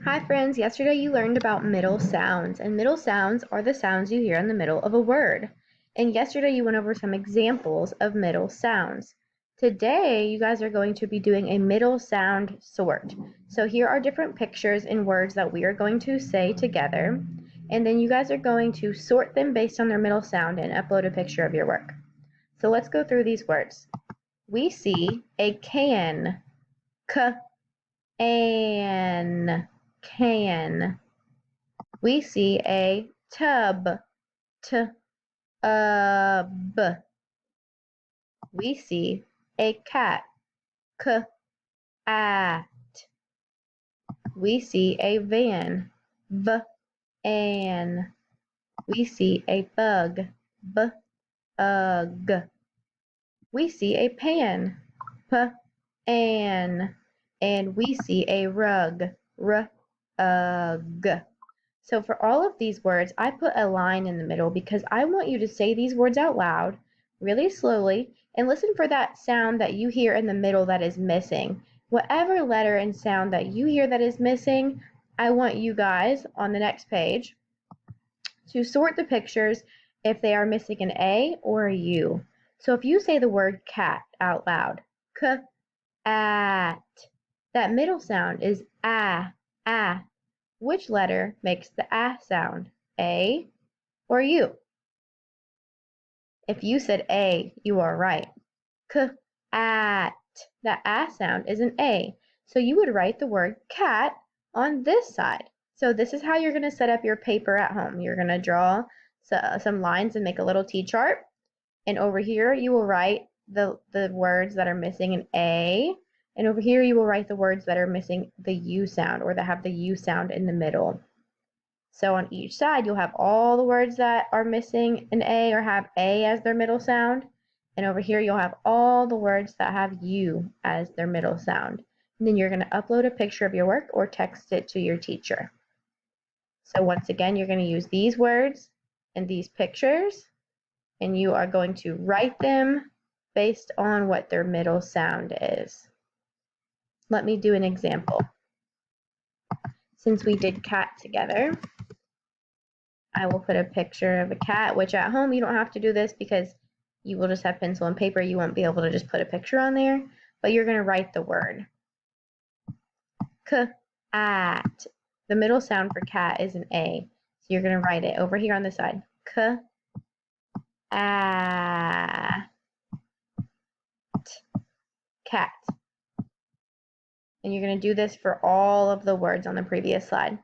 Hi friends, yesterday you learned about middle sounds, and middle sounds are the sounds you hear in the middle of a word. And yesterday you went over some examples of middle sounds. Today you guys are going to be doing a middle sound sort. So here are different pictures and words that we are going to say together, and then you guys are going to sort them based on their middle sound and upload a picture of your work. So let's go through these words. We see a can, an, can. We see a tub, b. We see a cat, at. We see a van, an. We see a bug, ug. We see a pan, an. And we see a rug, rug. So for all of these words, I put a line in the middle because I want you to say these words out loud, really slowly, and listen for that sound that you hear in the middle that is missing. Whatever letter and sound that you hear that is missing, I want you guys on the next page to sort the pictures if they are missing an A or a U. So if you say the word cat out loud, at, that middle sound is ah. Which letter makes the ah sound, A or U? If you said A, you are right. At, that ah sound is an A. So you would write the word cat on this side. So this is how you're going to set up your paper at home. You're going to draw some lines and make a little T-chart. And over here you will write the words that are missing an A. And over here you will write the words that are missing the U sound or that have the U sound in the middle. So on each side you'll have all the words that are missing an A or have A as their middle sound. And over here you'll have all the words that have U as their middle sound. And then you're going to upload a picture of your work or text it to your teacher. So once again, you're going to use these words and these pictures, and you are going to write them based on what their middle sound is. Let me do an example. Since we did cat together, I will put a picture of a cat, which at home you don't have to do this because you will just have pencil and paper. You won't be able to just put a picture on there, but you're going to write the word. At. The middle sound for cat is an A, so you're going to write it over here on the side. Cat. And you're going to do this for all of the words on the previous slide.